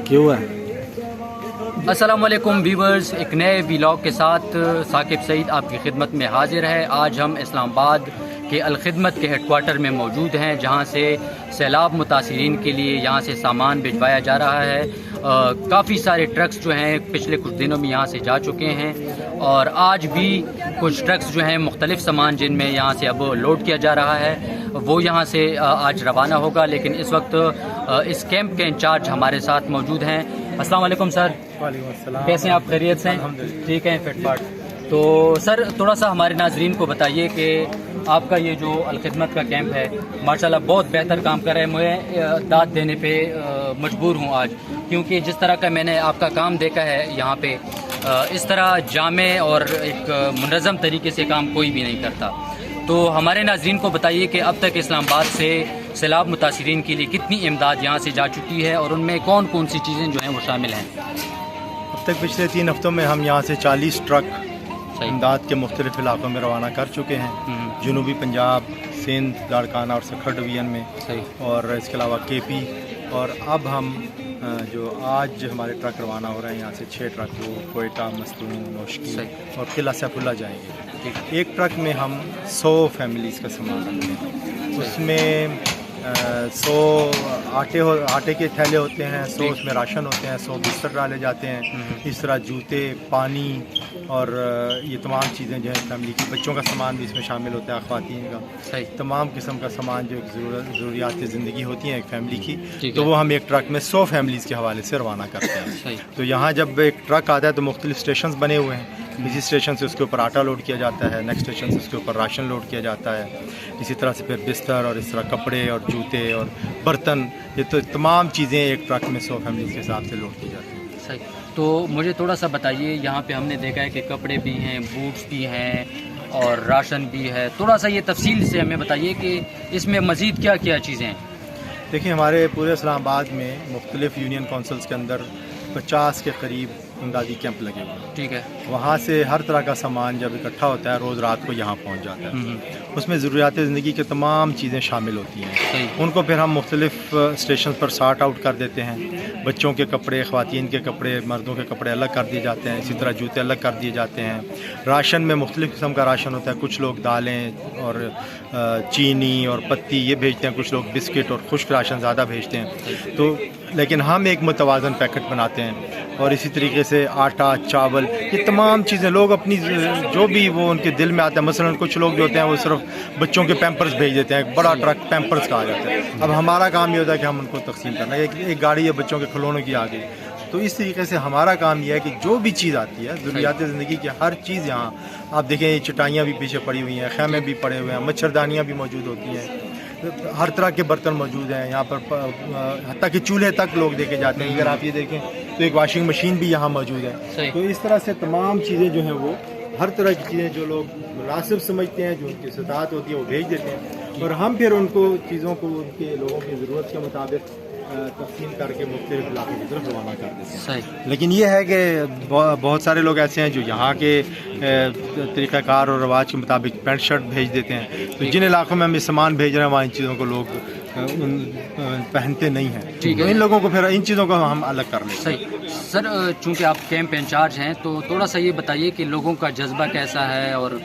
क्यों है? अस्सलाम वालेकुम व्यूवर्स, एक नए व्लॉग के साथ साकिब सईद आपकी खिदमत में हाजिर है। आज हम इस्लामाबाद के अलखिदमत के हेडक्वार्टर में मौजूद हैं, जहां से सैलाब मुतासिरीन के लिए यहाँ से सामान भिजवाया जा रहा है। काफ़ी सारे ट्रक्स जो हैं पिछले कुछ दिनों में यहाँ से जा चुके हैं और आज भी कुछ ट्रक्स जो हैं मुख्तलिफ सामान जिनमें यहाँ से अब लोड किया जा रहा है वो यहाँ से आज रवाना होगा। लेकिन इस वक्त इस कैंप के इंचार्ज हमारे साथ मौजूद हैं। अस्सलाम वालेकुम सर। वालेकुम अस्सलाम। कैसे हैं आप? खैरियत से? ठीक है, फिटफाट। तो सर थोड़ा सा हमारे नाजरीन को बताइए कि आपका ये जो अलखिदमत का कैंप है माशाल्लाह बहुत बेहतर काम कर रहा है। मैं दाद देने पे मजबूर हूँ आज, क्योंकि जिस तरह का मैंने आपका काम देखा है यहाँ पे, इस तरह जामे और एक मुनज़्ज़म तरीके से काम कोई भी नहीं करता। तो हमारे नाजरीन को बताइए कि अब तक इस्लामाबाद से सैलाब मुतासिरीन के लिए कितनी इमदाद यहाँ से जा चुकी है और उनमें कौन कौन सी चीज़ें जो हैं वो शामिल हैं। अब तक पिछले 3 हफ्तों में हम यहाँ से 40 ट्रक इमदाद के मुख्तलिफ इलाकों में रवाना कर चुके हैं। जनूबी पंजाब, सिंध, लाड़काना और सखर डिवीज़न में, और इसके अलावा KP। और अब हम जो आज हमारे ट्रक रवाना हो रहे हैं यहाँ से 6 ट्रक, वो कोयटा, मस्तून, नौशकी और किला सैफुल्ला जाएंगे। एक ट्रक में हम 100 फैमिलीज़ का सामान रखते हैं। उसमें 100 आटे के थैले होते हैं, 100 उसमें राशन होते हैं, 100 बिस्तर डाले जाते हैं। इस तरह जूते, पानी और ये तमाम चीज़ें जो है फैमिली की, बच्चों का सामान भी इसमें शामिल होता है, ख़वातीन का, तमाम किस्म का सामान जो ज़रूरियात ज़िंदगी होती हैं एक फ़ैमिली की, तो वो हम एक ट्रक में 100 फैमिलीज़ के हवाले से रवाना करते हैं। तो यहाँ जब एक ट्रक आता है तो मुख्तलिफ स्टेशन बने हुए हैं। किसी स्टेशन से उसके ऊपर आटा लोड किया जाता है, नेक्स्ट स्टेशन से उसके ऊपर राशन लोड किया जाता है, इसी तरह से फिर बिस्तर और इस तरह कपड़े और जूते और बर्तन, ये तो तमाम चीज़ें एक ट्रक में 100 फैमिलीज़ के हिसाब से लोड की जाती हैं। सही। तो मुझे थोड़ा सा बताइए, यहाँ पे हमने देखा है कि कपड़े भी हैं, बूट्स भी हैं और राशन भी है। थोड़ा सा ये तफसील से हमें बताइए कि इसमें मज़ीद क्या क्या चीज़ें हैं। देखिए, हमारे पूरे इस्लामाबाद में मुख्तलिफ यूनियन काउंसिल्स के अंदर 50 के करीब इमदादी कैंप लगे हुए हैं। ठीक है। वहाँ से हर तरह का सामान जब इकट्ठा होता है रोज़ रात को यहाँ पहुँच जाता है। उसमें ज़रूरियात ज़िंदगी की तमाम चीज़ें शामिल होती हैं। उनको फिर हम मुख्तलिफ स्टेशन पर सॉर्ट आउट कर देते हैं। बच्चों के कपड़े, ख़वातीन के कपड़े, मर्दों के कपड़े अलग कर दिए जाते हैं, इसी तरह जूते अलग कर दिए जाते हैं। राशन में मुख्तलिफ किस्म का राशन होता है। कुछ लोग दालें और चीनी और पत्ती ये भेजते हैं, कुछ लोग बिस्किट और खुश्क राशन ज़्यादा भेजते हैं। तो लेकिन हम एक मुतवाज़न पैकेट बनाते हैं और इसी तरीके से आटा, चावल, ये तमाम चीज़ें लोग अपनी जो भी वो उनके दिल में आता है। मसलन कुछ लोग जो होते हैं वो सिर्फ बच्चों के पैम्पर्स भेज देते हैं, एक बड़ा ट्रक पैम्पर्स का आ जाता है। अब हमारा काम ये होता है कि हम उनको तकसीम करना है। एक गाड़ी है बच्चों के खिलौनों की आ गई, तो इस तरीके से हमारा काम यह है कि जो भी चीज़ आती है ज़रूरियात ज़िंदगी की हर चीज़, यहाँ आप देखें ये चटाइयाँ भी पीछे पड़ी हुई हैं, खैमे भी पड़े हुए हैं, मच्छरदानियाँ भी मौजूद होती हैं, हर तरह के बर्तन मौजूद हैं यहाँ पर, हत्ता कि चूल्हे तक लोग देखे जाते हैं। अगर आप ये देखें तो एक वॉशिंग मशीन भी यहाँ मौजूद है। तो इस तरह से तमाम चीज़ें जो हैं वो हर तरह की चीज़ें जो लोग मुनासिब समझते हैं, जो उनकी इस्तात होती है वो भेज देते हैं और हम फिर उनको चीज़ों को उनके लोगों की ज़रूरत के मुताबिक तकसीम करके मुख्तलिफ इलाकों की तरफ रवाना कर देते हैं। लेकिन ये है कि बहुत सारे लोग ऐसे हैं जो यहाँ के तरीक़ाकार और रवाज के मुताबिक पैंट शर्ट भेज देते हैं। तो जिन इलाकों में हम सामान भेज रहे हैं वहाँ इन चीज़ों को लोग पहनते नहीं हैं, तो इन लोगों को फिर इन चीज़ों को हम अलग कर लेते हैं। सही। सर चूँकि आप कैंप इंचार्ज हैं तो थोड़ा सा ये बताइए कि लोगों का जज्बा कैसा है और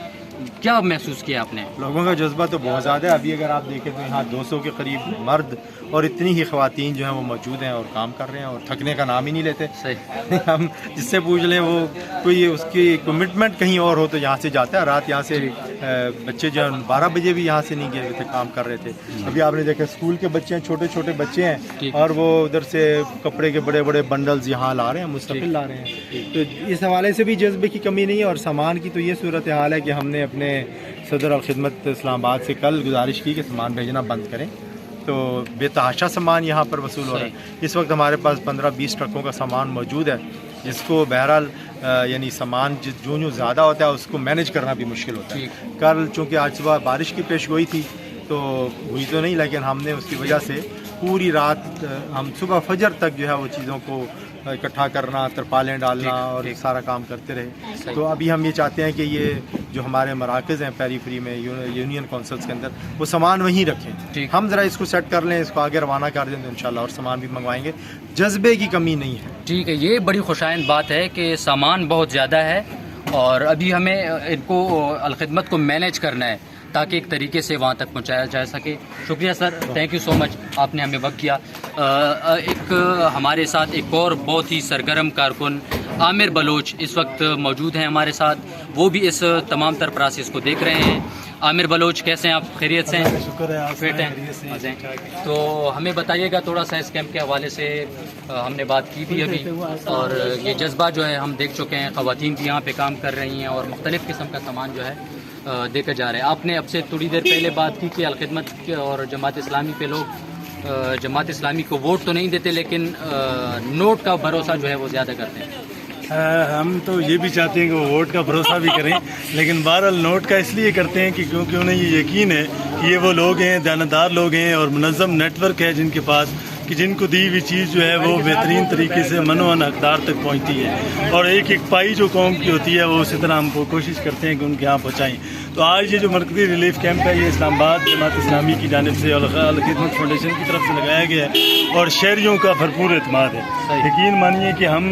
क्या महसूस किया आपने? लोगों का जज्बा तो बहुत ज़्यादा है। अभी अगर आप देखें तो यहाँ 200 के करीब मर्द और इतनी ही ख़वातीन जो हैं वो मौजूद हैं और काम कर रहे हैं और थकने का नाम ही नहीं लेते। सही। हम जिससे पूछ लें वो कोई उसकी कमिटमेंट कहीं और हो तो यहाँ से जाता है। रात यहाँ से बच्चे जो 12 बजे भी यहाँ से नहीं गए थे, काम कर रहे थे। अभी आपने देखा स्कूल के बच्चे हैं, छोटे छोटे बच्चे हैं और वो उधर से कपड़े के बड़े बड़े बंडल्स यहाँ ला रहे हैं, मुस्तकिल ला रहे हैं। तो इस हवाले से भी जज्बे की कमी नहीं है। और सामान की तो ये सूरत हाल है कि हमने अपने सदर और खिदमत इस्लामाबाद से कल गुजारिश की कि सामान भेजना बंद करें। तो बेतहाशा सामान यहाँ पर वसूल हो रहा है। इस वक्त हमारे पास 15-20 ट्रकों का सामान मौजूद है, जिसको बहरहाल यानी सामान जो ज़्यादा होता है उसको मैनेज करना भी मुश्किल होता है। कल चूँकि आज सुबह बारिश की पेश गोई थी तो हुई तो नहीं, लेकिन हमने उसकी वजह से पूरी रात हम सुबह फजर तक जो है वो चीज़ों को इकट्ठा करना, तरपालें डालना और सारा काम करते रहे। तो अभी हम ये चाहते हैं कि ये जो हमारे मराकज़ हैं पेरीफ्री में यूनियन काउंसिल्स के अंदर, वो सामान वहीं रखें। हम ज़रा इसको सेट कर लें, इसको आगे रवाना कर दें तो इंशाल्लाह और सामान भी मंगवाएंगे। जज्बे की कमी नहीं है। ठीक है, ये बड़ी खुशाइंद बात है कि सामान बहुत ज़्यादा है और अभी हमें इनको अलखिदमत को मैनेज करना है ताकि एक तरीके से वहाँ तक पहुँचाया जा सके। शुक्रिया sir, thank you so much, आपने हमें वक्त किया। एक हमारे साथ एक और बहुत ही सरगर्म कारकुन आमिर बलोच इस वक्त मौजूद हैं हमारे साथ, वो भी इस तमाम तर प्रोसेस को देख रहे हैं। आमिर बलोच, कैसे हैं आप? खैरियत से हैं? शुक्र है, आप फिट हैं? तो हमें बताइएगा थोड़ा सा इस कैंप के हवाले से। हमने बात की थी अभी और ये जज्बा जो है हम देख चुके हैं, ख़वातीन भी यहाँ पे काम कर रही हैं और मुख्तलिफ़ किस्म का सामान जो है देखा जा रहा है। आपने अब से थोड़ी देर पहले बात की कि अलखिदमत और जमात इस्लामी पे लोग जमात इस्लामी को वोट तो नहीं देते लेकिन नोट का भरोसा जो है वो ज़्यादा करते हैं। हम तो ये भी चाहते हैं कि वो वोट का भरोसा भी करें, लेकिन बहरहाल नोट का इसलिए करते हैं कि क्योंकि उन्हें ये यकीन है कि ये वो लोग हैं, दयानतदार लोग हैं और मुनज़्ज़म नेटवर्क है जिनके पास, कि जिनको दी हुई चीज़ जो है वो बेहतरीन तरीके से मनोअन हकदार तक पहुंचती है। और एक एक पाई जो कौम की होती है वो उसी तरह हमको कोशिश करते हैं कि उनके यहाँ पहुँचाएँ। तो आज ये जो मरकज़ी रिलीफ कैंप है ये इस्लामाबाद जमात इस्लामी की जानिब से और अल-खिदमत फाउंडेशन की तरफ से लगाया गया है और शहरियों का भरपूर एतमाद है। यकीन मानिए कि हम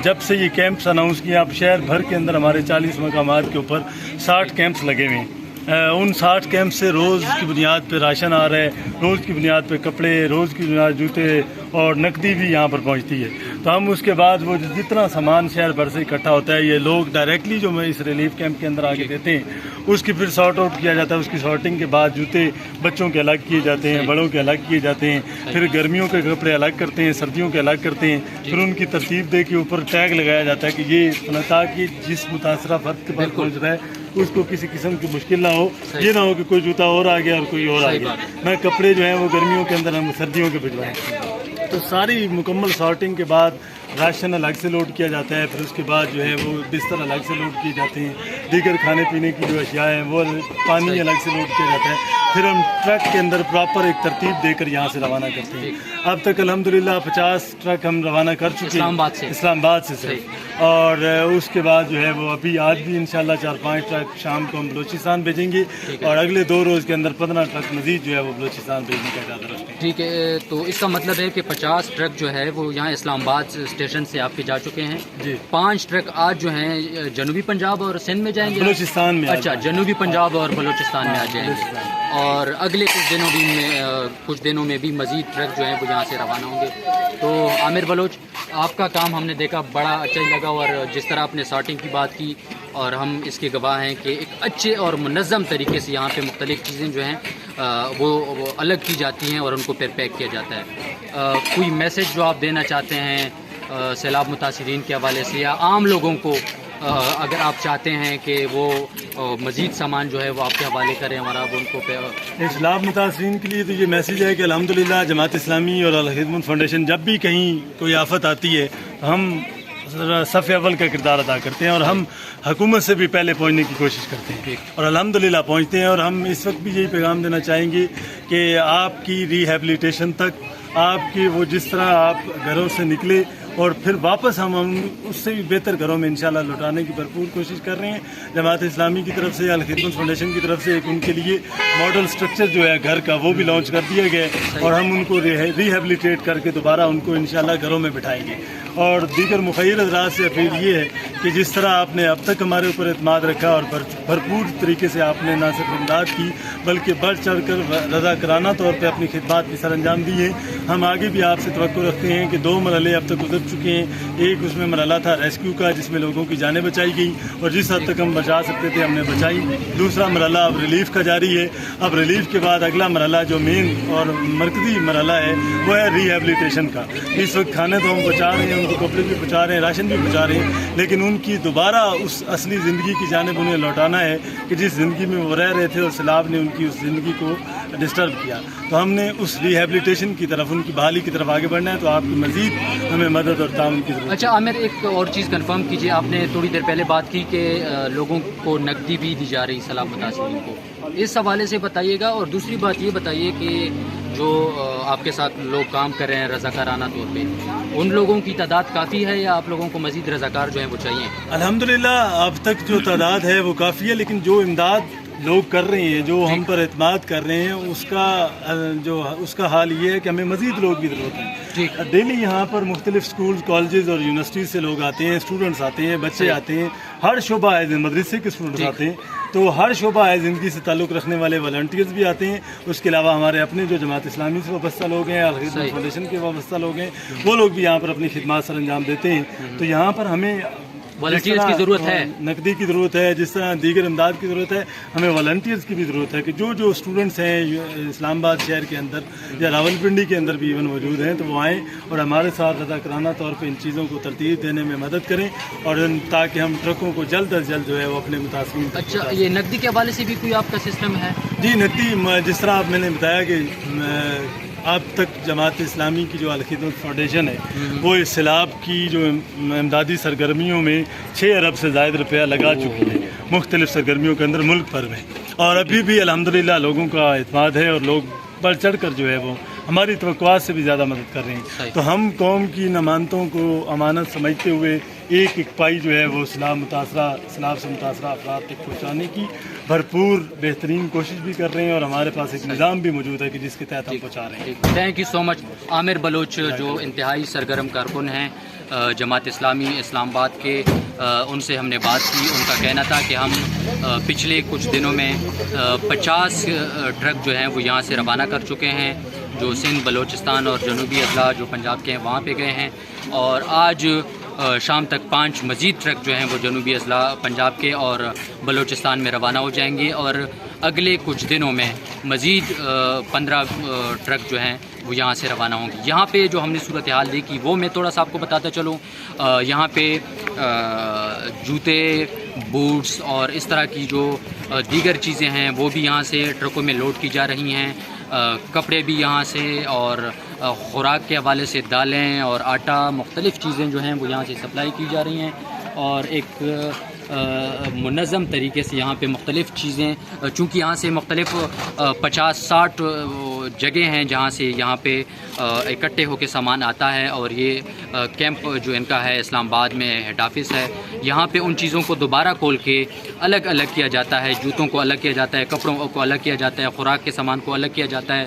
जब से ये कैंप्स अनाउंस किए, अब शहर भर के अंदर हमारे 40 मकामात के ऊपर 60 कैंप्स लगे हुए हैं। उन 60 कैंप से रोज़ की बुनियाद पे राशन आ रहा है, रोज़ की बुनियाद पे कपड़े, रोज़ की बुनियाद जूते और नकदी भी यहाँ पर पहुँचती है। तो हम उसके बाद वो जितना सामान शहर भर से इकट्ठा होता है ये लोग डायरेक्टली जो मैं इस रिलीफ कैंप के अंदर आके देते हैं, उसकी फिर सॉर्ट आउट किया जाता है। उसकी सॉर्टिंग के बाद जूते बच्चों के अलग किए जाते हैं, बड़ों के अलग किए जाते हैं, फिर गर्मियों के कपड़े अलग करते हैं, सर्दियों के अलग करते हैं, फिर उनकी तरतीब दे के ऊपर टैग लगाया जाता है कि ये ताकि जिस मुतासरा फर्द के पास पहुँच रहा है उसको किसी किस्म की मुश्किल ना हो। ये ना हो कि कोई जूता और आ गया और कोई और आ गया। मैं कपड़े जो हैं वो गर्मियों के अंदर हम सर्दियों के भिजवाएँ। तो सारी मुकम्मल सॉर्टिंग के बाद राशन अलग से लोड किया जाता है, फिर उसके बाद जो है वो बिस्तर अलग से लोड किए जाते हैं, दीगर खाने पीने की जो अशिया हैं वो पानी अलग से लोड किया जाता है। फिर हम ट्रक के अंदर प्रॉपर एक तरतीब देकर यहाँ से रवाना करते हैं। अब तक अल्हम्दुलिल्लाह 50 ट्रक हम रवाना कर चुके हैं इस्लामाबाद से और उसके बाद जो है वो अभी आज भी इंशाल्लाह 4-5 ट्रक शाम को हम बलूचिस्तान भेजेंगे और अगले 2 रोज़ के अंदर 15 ट्रक मजीद जो है वो बलूचिस्तान भेजने का इरादा रखते हैं। ठीक है, तो इसका मतलब है कि 50 ट्रक जो है वो यहाँ इस्लामाबाद स्टेशन से आपके जा चुके हैं जी। 5 ट्रक आज जो हैं जनूबी पंजाब और सिंध में जाएंगे, बलूचिस्तान में। अच्छा, जनूबी पंजाब और बलूचिस्तान में आ जाएंगे और अगले कुछ दिनों में भी मज़ीद ट्रक जो हैं वो यहाँ से रवाना होंगे। तो आमिर बलोच, आपका काम हमने देखा बड़ा अच्छा ही लगा और जिस तरह आपने सॉर्टिंग की बात की और हम इसके गवाह हैं कि एक अच्छे और मुनज़्ज़म तरीके से यहाँ पे मुख्तलिफ़ चीज़ें जो हैं वो अलग की जाती हैं और उनको फिर पैक किया जाता है। कोई मैसेज जो आप देना चाहते हैं सैलाब मुतासिरीन के हवाले से या आम लोगों को, अगर आप चाहते हैं कि वो मज़ीद सामान जो है वो आपके हवाले करें और आप उनको सैलाब मुतासिरीन के लिए तो ये मैसेज है कि अल्हम्दुलिल्लाह जमात इस्लामी और अल-खिदमत फाउंडेशन जब भी कहीं कोई आफत आती है तो हम सफ़ अव्वल का किरदार अदा करते हैं और हम हुकूमत से भी पहले पहुंचने की कोशिश करते हैं और अल्हम्दुलिल्लाह पहुंचते हैं। और हम इस वक्त भी यही पैगाम देना चाहेंगे कि आपकी रिहेबिलिटेशन तक, आपकी वो जिस तरह आप घरों से निकले और फिर वापस हम उससे भी बेहतर घरों में इंशाल्लाह लौटाने की भरपूर कोशिश कर रहे हैं। जमात इस्लामी की तरफ से, अल-खिदमत फाउंडेशन की तरफ से एक उनके लिए मॉडल स्ट्रक्चर जो है घर का वो भी लॉन्च कर दिया गया है और हम उनको रिहेबिलिटेट करके दोबारा उनको इंशाल्लाह घरों में बिठाएंगे। और दीगर मुखैर हज़रात से अपील ये है कि जिस तरह आपने अब तक हमारे ऊपर एतमाद रखा और भरपूर तरीके से आपने ना सिर्फ इमदाद की बल्कि बढ़ चढ़ कर रज़ा कराना तौर पर अपनी खिदमत भी सर अंजाम दी है। हम आगे भी आपसे तवक्को रखते हैं कि 2 मरहले अब तक गुजर चुके हैं। एक उसमें मरहला था रेस्क्यू का जिसमें लोगों की जानें बचाई गई और जिस हद तक हम बचा सकते थे हमने बचाई। दूसरा मरहला अब रिलीफ का जारी है। अब रिलीफ के बाद अगला मरहला जो मेन और मरकज़ी मरहला है वो है रिहेबिलिटेशन का। इस वक्त खाने तो हम बचा रहे हैं, उनको कपड़े भी बचा रहे हैं, राशन भी बचा रहे हैं, लेकिन उनकी दोबारा उस असली ज़िंदगी की जानिब उन्हें लौटाना है कि जिस ज़िंदगी में वो रह रहे थे और सैलाब ने उनकी उस ज़िंदगी को डिस्टर्ब किया। तो हमने उस रिहेबिलिटेशन की तरफ, उनकी बहाली की तरफ आगे बढ़ना है। तो आपकी मज़ीद हमें मदद और ताउन की ज़रूरत। अच्छा आमिर, एक और चीज़ कंफर्म कीजिए, आपने थोड़ी देर पहले बात की कि लोगों को नकदी भी दी जा रही सैलाब मुतासिरीन को, इस हवाले से बताइएगा। और दूसरी बात ये बताइए कि جو آپ کے ساتھ لوگ کام کر رہے ہیں رضاکارانہ طور پہ، ان لوگوں کی تعداد کافی ہے یا آپ لوگوں کو مزید رضاکار جو ہیں وہ چاہیے؟ الحمدللہ اب تک جو تعداد ہے وہ کافی ہے، لیکن جو امداد لوگ کر رہے ہیں، جو ہم پر اعتماد کر رہے ہیں، اس کا حال یہ ہے کہ ہمیں مزید لوگ کی ضرورت ہے۔ ڈیلی یہاں پر مختلف اسکول، کالجز اور یونیورسٹیز سے لوگ آتے ہیں، اسٹوڈنٹس آتے ہیں، بچے آتے ہیں، ہر شعبہ مدرسے کے اسٹوڈنٹس آتے ہیں، تو ہر شعبہ زندگی سے تعلق رکھنے والے والنٹیئرز بھی آتے ہیں۔ اس کے علاوہ ہمارے اپنے جو جماعت اسلامی سے وابستہ لوگ ہیں، الخدمت فاؤنڈیشن کے وابستہ لوگ ہیں، وہ لوگ بھی یہاں پر اپنی خدمات سر انجام دیتے ہیں۔ تو یہاں پر ہمیں والنٹیئرز کی ضرورت ہے، نقدی کی ضرورت ہے، جس طرح دیگر امداد کی ضرورت ہے، ہمیں والنٹیئرز کی بھی ضرورت ہے کہ جو اسٹوڈنٹس ہیں اسلام آباد شہر کے اندر یا راولپنڈی کے اندر بھی ایون موجود ہیں، تو وہ آئیں اور ہمارے ساتھ رضاکارانہ طور پہ ان چیزوں کو ترتیب دینے میں مدد کریں، اور تاکہ ہم ٹرکوں کو جلد از جلد جو ہے وہ اپنے متاثرین۔ اچھا، یہ نقدی کے حوالے سے بھی کوئی آپ کا سسٹم ہے؟ جی، نقدی جس طرح میں نے بتایا کہ اب تک جماعت اسلامی کی جو الخدمت فاؤنڈیشن ہے وہ اس سیلاب کی جو امدادی سرگرمیوں میں 6 ارب سے زائد روپیہ لگا چکی ہے مختلف سرگرمیوں کے اندر ملک بھر میں، اور ابھی بھی الحمدللہ لوگوں کا اعتماد ہے اور لوگ بڑھ چڑھ کر جو ہے وہ ہماری توقعات سے بھی زیادہ مدد کر رہے ہیں۔ تو ہم قوم کی امانتوں کو امانت سمجھتے ہوئے ایک پائی جو ہے وہ سیلاب سے متاثرہ افراد تک پہنچانے کی بھرپور بہترین کوشش بھی کر رہے ہیں، اور ہمارے پاس ایک نظام بھی موجود ہے کہ جس کے تحت ہم پہنچا رہے ہیں۔ تھینک یو سو مچ۔ عامر بلوچ جو انتہائی سرگرم کارکن ہیں جماعت اسلامی اسلام آباد کے، ان سے ہم نے بات کی۔ ان کا کہنا تھا کہ ہم پچھلے کچھ دنوں میں 50 ٹرک جو ہیں وہ یہاں سے روانہ کر چکے ہیں، جو سندھ، بلوچستان اور جنوبی اضلاع جو پنجاب کے ہیں وہاں پہ گئے ہیں، اور آج شام تک 5 مزید ٹرک جو ہیں وہ جنوبی اضلاع پنجاب کے اور بلوچستان میں روانہ ہو جائیں گے، اور اگلے کچھ دنوں میں مزید 15 ٹرک جو ہیں وہ یہاں سے روانہ ہوں گی۔ یہاں پہ جو ہم نے صورتحال دیکھی وہ میں تھوڑا سا آپ کو بتاتا چلوں۔ یہاں پہ جوتے، بوٹس اور اس طرح کی جو دیگر چیزیں ہیں وہ بھی یہاں سے ٹرکوں میں لوڈ کی جا رہی ہیں، کپڑے بھی یہاں سے، اور خوراک کے حوالے سے دالیں اور آٹا، مختلف چیزیں جو ہیں وہ یہاں سے سپلائی کی جا رہی ہیں، اور ایک منظم طریقے سے یہاں پہ مختلف چیزیں، چونکہ یہاں سے مختلف 50-60 جگہ ہیں جہاں سے یہاں پہ اکٹھے ہو کے سامان آتا ہے، اور یہ کیمپ جو ان کا ہے اسلام آباد میں ہیڈ آفس ہے، یہاں پہ ان چیزوں کو دوبارہ کھول کے الگ الگ کیا جاتا ہے، جوتوں کو الگ کیا جاتا ہے، کپڑوں کو الگ کیا جاتا ہے، خوراک کے سامان کو الگ کیا جاتا ہے،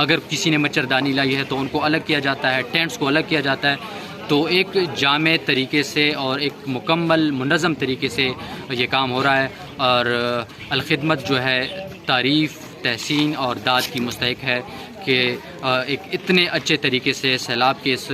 اگر کسی نے مچھردانی لائی ہے تو ان کو الگ کیا جاتا ہے، ٹینٹس کو الگ کیا جاتا ہے۔ تو ایک جامع طریقے سے اور ایک مکمل منظم طریقے سے یہ کام ہو رہا ہے، اور الخدمت جو ہے تعریف، تحسین اور داد کی مستحق ہے کہ ایک اتنے اچھے طریقے سے سیلاب کے اس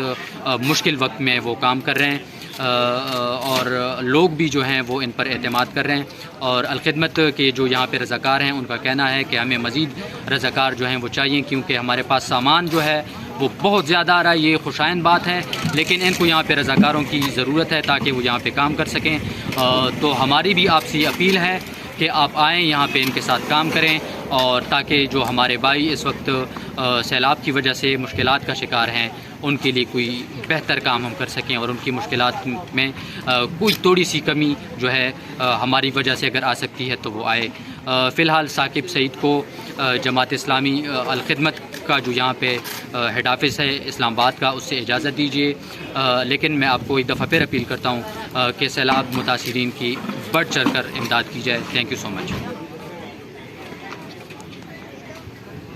مشکل وقت میں وہ کام کر رہے ہیں، اور لوگ بھی جو ہیں وہ ان پر اعتماد کر رہے ہیں، اور الخدمت کے جو یہاں پہ رضاکار ہیں ان کا کہنا ہے کہ ہمیں مزید رضاکار جو ہیں وہ چاہیے، کیونکہ ہمارے پاس سامان جو ہے وہ بہت زیادہ آ رہا ہے۔ یہ خوشائن بات ہے، لیکن ان کو یہاں پہ رضاکاروں کی ضرورت ہے تاکہ وہ یہاں پہ کام کر سکیں۔ تو ہماری بھی آپ سے یہ اپیل ہے کہ آپ آئیں یہاں پہ ان کے ساتھ کام کریں، اور تاکہ جو ہمارے بھائی اس وقت سیلاب کی وجہ سے مشکلات کا شکار ہیں ان کے لیے کوئی بہتر کام ہم کر سکیں، اور ان کی مشکلات میں کوئی تھوڑی سی کمی جو ہے ہماری وجہ سے اگر آ سکتی ہے تو وہ آئے۔ فی الحال ثاقب سعید کو جماعت اسلامی الخدمت کا جو یہاں پہ ہیڈ آفس ہے اسلام آباد کا، اس سے اجازت دیجیے، لیکن میں آپ کو ایک دفعہ پھر اپیل کرتا ہوں کہ سیلاب متاثرین کی بڑھ چڑھ کر امداد کی جائے۔ Thank you so much.